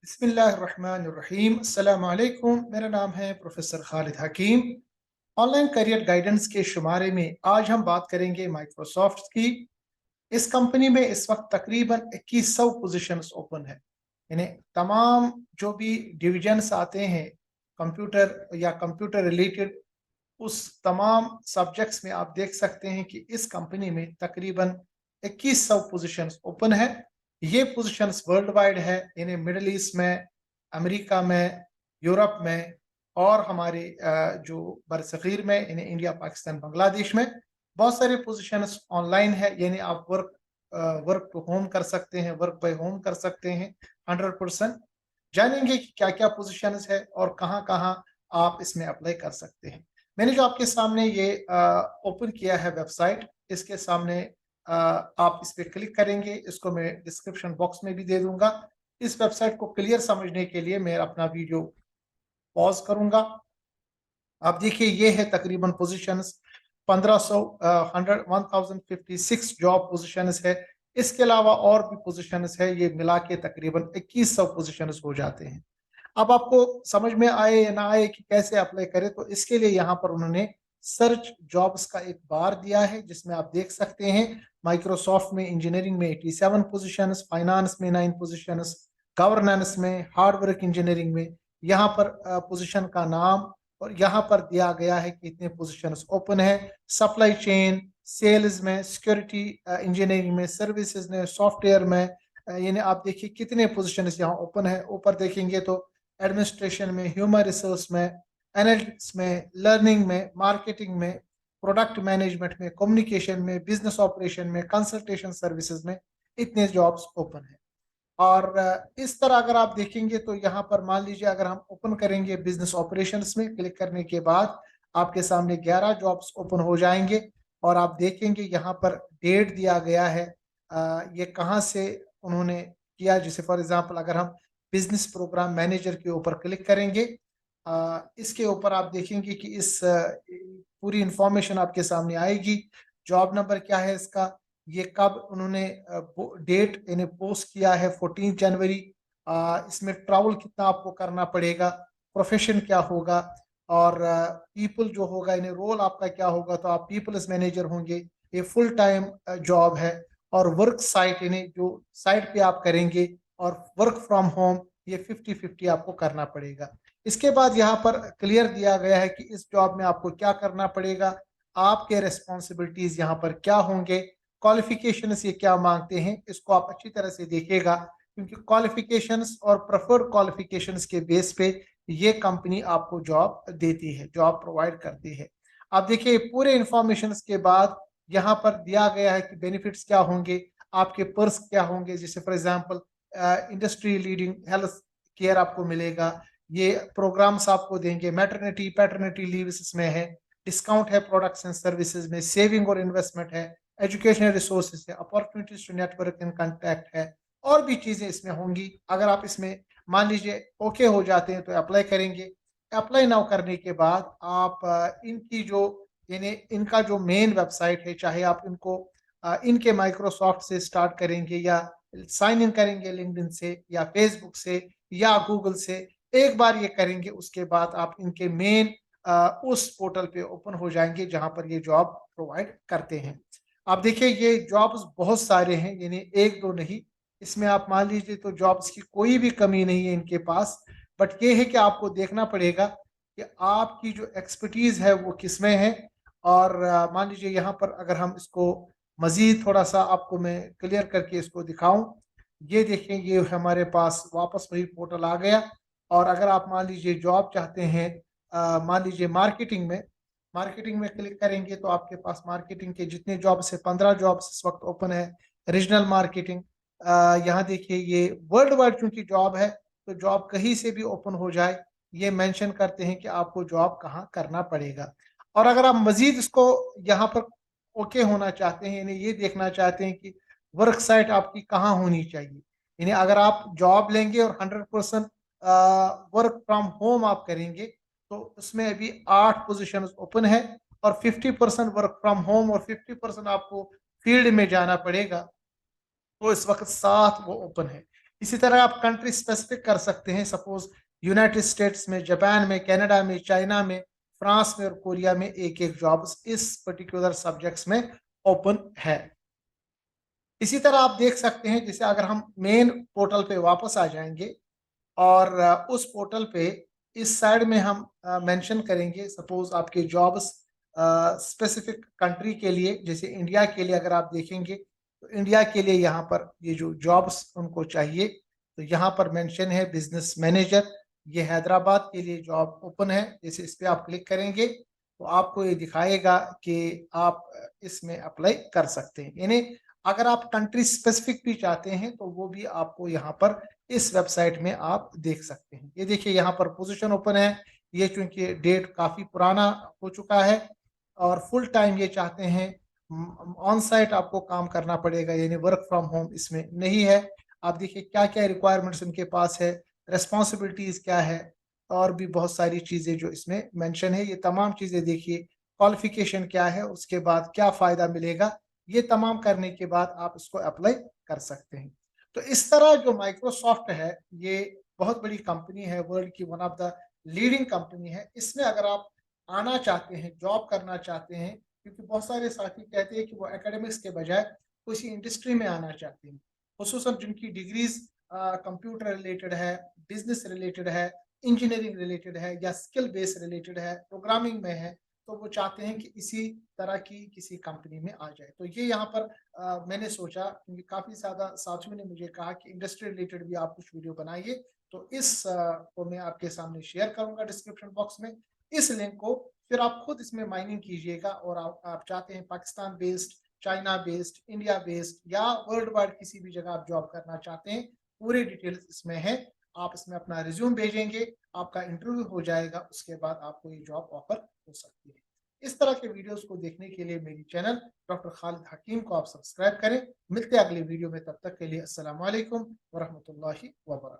बिस्मिल्लाहिर्रहमानिर्रहीम। अस्सलाम वालेकुम। मेरा नाम है प्रोफेसर खालिद हकीम। ऑनलाइन करियर गाइडेंस के शुमारे में आज हम बात करेंगे माइक्रोसॉफ्ट की। इस कंपनी में इस वक्त तकरीबन 2100 पोजीशंस ओपन है। यानी तमाम जो भी डिविजन्स आते हैं कंप्यूटर या कंप्यूटर रिलेटेड, उस तमाम सब्जेक्ट्स में आप देख सकते हैं कि इस कंपनी में तकरीबन 2100 पोजीशंस ओपन है। ये पोजीशंस वर्ल्ड वाइड है, यानी मिडल ईस्ट में, अमेरिका में, यूरोप में और हमारे जो बरसगीर में, यानी इंडिया, पाकिस्तान, बांग्लादेश में बहुत सारे पोजीशंस ऑनलाइन है। यानी आप वर्क टू होम कर सकते हैं, वर्क बाय होम कर सकते हैं 100%। जानेंगे कि क्या क्या पोजीशंस है और कहाँ कहाँ आप इसमें अप्लाई कर सकते हैं। मैंने जो आपके सामने ये ओपन किया है वेबसाइट, इसके सामने आप इस पर क्लिक करेंगे। इसको मैं डिस्क्रिप्शन बॉक्स में भी दे दूंगा। इस वेबसाइट को क्लियर समझने के लिए मैं अपना वीडियो पॉज करूंगा। आप देखिए, ये है तकरीबन पोजीशंस 1500 1056 जॉब पोजीशंस है। इसके अलावा और भी पोजीशंस है, ये मिला के तकरीबन 2100 पोजीशंस हो जाते हैं। अब आपको समझ में आए या ना आए कि कैसे अप्लाई करें, तो इसके लिए यहाँ पर उन्होंने सर्च जॉब्स का एक बार दिया है, जिसमें आप देख सकते हैं माइक्रोसॉफ्ट में इंजीनियरिंग में 87 पोजीशंस, फाइनेंस में 9 पोजीशंस, गवर्नेंस में, हार्ड वर्क इंजीनियरिंग में, यहाँ पर पोजीशन का नाम और यहाँ पर दिया गया है कि इतने पोजीशंस ओपन है। सप्लाई चेन, सेल्स में, सिक्योरिटी इंजीनियरिंग में, सर्विसेज में, सॉफ्टवेयर में, यानी आप देखिए कितने पोजीशंस यहाँ ओपन है। ऊपर देखेंगे तो एडमिनिस्ट्रेशन में, ह्यूमन रिसोर्स में, एनालिटिक्स में, लर्निंग में, मार्केटिंग में, प्रोडक्ट मैनेजमेंट में, कम्युनिकेशन में, बिजनेस ऑपरेशन में, कंसल्टेशन सर्विसेज में इतने जॉब्स ओपन है। और इस तरह अगर आप देखेंगे तो यहाँ पर मान लीजिए अगर हम ओपन करेंगे बिजनेस ऑपरेशंस में, क्लिक करने के बाद आपके सामने 11 जॉब्स ओपन हो जाएंगे। और आप देखेंगे यहाँ पर डेट दिया गया है, ये कहाँ से उन्होंने किया। जैसे फॉर एग्जांपल अगर हम बिजनेस प्रोग्राम मैनेजर के ऊपर क्लिक करेंगे, इसके ऊपर आप देखेंगे कि इस पूरी इंफॉर्मेशन आपके सामने आएगी। जॉब नंबर क्या है इसका, ये कब उन्होंने डेट यानी पोस्ट किया है 14 जनवरी। इसमें ट्रैवल कितना आपको करना पड़ेगा, प्रोफेशन क्या होगा, और पीपल जो होगा यानी रोल आपका क्या होगा, तो आप पीपल्स मैनेजर होंगे। ये फुल टाइम जॉब है। और वर्क साइट यानी जो साइट पे आप करेंगे, और वर्क फ्रॉम होम ये 50-50 आपको करना पड़ेगा। इसके बाद यहाँ पर क्लियर दिया गया है कि इस जॉब में आपको क्या करना पड़ेगा, आपके रिस्पॉन्सिबिलिटीज यहाँ पर क्या होंगे, क्वालिफिकेशंस ये क्या मांगते हैं, इसको आप अच्छी तरह से देखिएगा। क्योंकि क्वालिफिकेशंस और प्रेफर्ड क्वालिफिकेशंस के बेस पे ये कंपनी आपको जॉब देती है, जॉब प्रोवाइड करती है। आप देखिए पूरे इंफॉर्मेशन के बाद यहाँ पर दिया गया है कि बेनिफिट्स क्या होंगे, आपके पर्स क्या होंगे। जैसे for example industry leading health care आपको मिलेगा, ये प्रोग्राम्स आपको देंगे, मैटरनिटी पैटर्निटी लीव इसमें है, डिस्काउंट है प्रोडक्ट्स एंड सर्विसेज में, सेविंग और इन्वेस्टमेंट है, एजुकेशनल रिसोर्सेज है, opportunities to network and contact है, और भी चीजें इसमें होंगी। अगर आप इसमें मान लीजिए ओके हो जाते हैं तो अप्लाई करेंगे। अप्लाई नाउ करने के बाद आप इनकी जो यानी इनका जो मेन वेबसाइट है, चाहे आप इनको इनके माइक्रोसॉफ्ट से स्टार्ट करेंगे या साइन इन करेंगे लिंक्डइन से या फेसबुक से या गूगल से, एक बार ये करेंगे उसके बाद आप इनके मेन उस पोर्टल पे ओपन हो जाएंगे जहां पर ये जॉब प्रोवाइड करते हैं। आप देखिए ये जॉब्स बहुत सारे हैं, यानी एक दो नहीं। इसमें आप मान लीजिए तो जॉब्स की कोई भी कमी नहीं है इनके पास। बट ये है कि आपको देखना पड़ेगा कि आपकी जो एक्सपर्टीज है वो किस में है। और मान लीजिए यहाँ पर अगर हम इसको मजीद थोड़ा सा आपको मैं क्लियर करके इसको दिखाऊं, ये देखें ये हमारे पास वापस वही पोर्टल आ गया। और अगर आप मान लीजिए जॉब चाहते हैं, मान लीजिए मार्केटिंग में क्लिक करेंगे तो आपके पास मार्केटिंग के जितने जॉब्स है 15 जॉब्स इस वक्त ओपन है। रीजनल मार्केटिंग, यहाँ देखिए ये वर्ल्ड वाइड चूंकि जॉब है तो जॉब कहीं से भी ओपन हो जाए, ये मेंशन करते हैं कि आपको जॉब कहाँ करना पड़ेगा। और अगर आप मजीद इसको यहाँ पर ओके होना चाहते हैं, यानी ये देखना चाहते हैं कि वर्क साइट आपकी कहाँ होनी चाहिए, यानी अगर आप जॉब लेंगे और 100% वर्क फ्रॉम होम आप करेंगे तो उसमें अभी 8 पोजीशन ओपन है। और 50% वर्क फ्रॉम होम और 50% आपको फील्ड में जाना पड़ेगा, तो इस वक्त 7 वो ओपन है। इसी तरह आप कंट्री स्पेसिफिक कर सकते हैं, सपोज यूनाइटेड स्टेट्स में, जापान में, कनाडा में, चाइना में, फ्रांस में और कोरिया में एक एक जॉब्स इस पर्टिकुलर सब्जेक्ट्स में ओपन है। इसी तरह आप देख सकते हैं, जैसे अगर हम मेन पोर्टल पे वापस आ जाएंगे और उस पोर्टल पे इस साइड में हम मेंशन करेंगे, सपोज आपके जॉब्स स्पेसिफिक कंट्री के लिए, जैसे इंडिया के लिए अगर आप देखेंगे तो इंडिया के लिए यहाँ पर ये जो जॉब्स उनको चाहिए, तो यहाँ पर मेंशन है बिजनेस मैनेजर, ये हैदराबाद के लिए जॉब ओपन है। जैसे इस पर आप क्लिक करेंगे तो आपको ये दिखाएगा कि आप इसमें अप्लाई कर सकते हैं। यानी अगर आप कंट्री स्पेसिफिक भी चाहते हैं तो वो भी आपको यहाँ पर इस वेबसाइट में आप देख सकते हैं। ये देखिए यहाँ पर पोजीशन ओपन है, ये चूंकि डेट काफी पुराना हो चुका है और फुल टाइम ये चाहते हैं, ऑन साइट आपको काम करना पड़ेगा, यानी वर्क फ्रॉम होम इसमें नहीं है। आप देखिए क्या क्या रिक्वायरमेंट्स उनके पास है, रेस्पॉन्सिबिलिटीज क्या है, और भी बहुत सारी चीजें जो इसमें मेंशन है। ये तमाम चीजें देखिए, क्वालिफिकेशन क्या है, उसके बाद क्या फायदा मिलेगा, ये तमाम करने के बाद आप इसको अप्लाई कर सकते हैं। तो इस तरह जो माइक्रोसॉफ्ट है, ये बहुत बड़ी कंपनी है, वर्ल्ड की one of the leading company है। इसमें अगर आप आना चाहते हैं, जॉब करना चाहते हैं, क्योंकि बहुत सारे साथी कहते हैं कि वो एकेडमिक्स के बजाय किसी इंडस्ट्री में आना चाहते हैं, खुसूसन जिनकी डिग्रीज कंप्यूटर रिलेटेड है, बिजनेस रिलेटेड है, इंजीनियरिंग रिलेटेड है, या स्किल बेस रिलेटेड है, प्रोग्रामिंग में है, तो वो चाहते हैं कि इसी तरह की किसी कंपनी में आ जाए। तो ये यहाँ पर मैंने सोचा, क्योंकि काफी ज्यादा साथियों ने मुझे कहा कि इंडस्ट्री रिलेटेड भी आप कुछ वीडियो बनाइए, तो इस को मैं आपके सामने शेयर करूंगा डिस्क्रिप्शन बॉक्स में। इस लिंक को फिर आप खुद इसमें माइनिंग कीजिएगा, और आप चाहते हैं Pakistan based, China based, India based या वर्ल्ड वाइड किसी भी जगह आप जॉब करना चाहते हैं, पूरे डिटेल्स इसमें है। आप इसमें अपना रिज्यूम भेजेंगे, आपका इंटरव्यू हो जाएगा, उसके बाद आपको ये जॉब ऑफर हो सकती है। इस तरह के वीडियोस को देखने के लिए मेरी चैनल डॉक्टर खालिद हकीम को आप सब्सक्राइब करें। मिलते हैं अगले वीडियो में, तब तक के लिए अस्सलाम वालेकुम वरहमतुल्लाहि वबरकातुहू।